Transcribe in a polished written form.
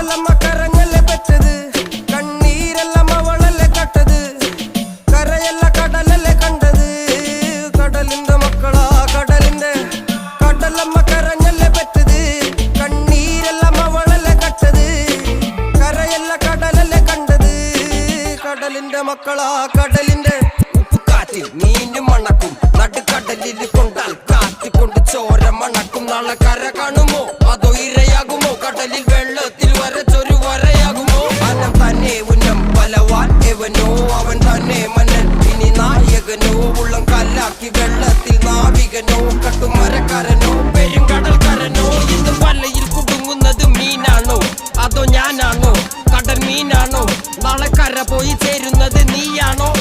കടലമ്മ കരഞ്ഞല്ലേ പെറ്റത്, കണ്ണീരെല്ലാം അവളല്ലേ കട്ടത്, കരയല്ല കടലല്ലേ കണ്ടത്. കടലിന്റെ മക്കളാ കടലിന്റെ, കടലമ്മ കരഞ്ഞല്ലേ പെറ്റത്, കണ്ണീരെല്ലാം അവളല്ലേ കട്ടത്, കരയല്ല കടലല്ലേ കണ്ടത്. കടലിന്റെ മക്കളാ കടലിന്റെ. ഉപ്പുകാറ്റിൽ മീനും മണക്കും, നടുക്കടലിൽ കൊണ്ടാൽ കാറ്റിക്കൊണ്ട് ചോര മണക്കും. നാളെ കര കാണുമോ അതോ ഇരയാകുമോ, കടലിൽ വെള്ളത്തിൽ വരച്ചൊരു വരയാകുമോ. അനം തന്നെ ഉന്നം ബലവാൻ എവനോ, അവൻ തന്നെ മന്നൻ ഇനി നായകനോ. ഉള്ളം കല്ലാക്കി വെള്ളത്തിൽ നാവികനോ, കട്ടുമരക്കാരനോ പെരുങ്കടൽക്കാരനോ. ഇന്ന് വലയിൽ കുടുങ്ങുന്നത് മീനാണോ അതോ ഞാനാണോ, കടൽ മീനാണോ. നാളെ കര പോയി ചേരുന്നത് നീയാണോ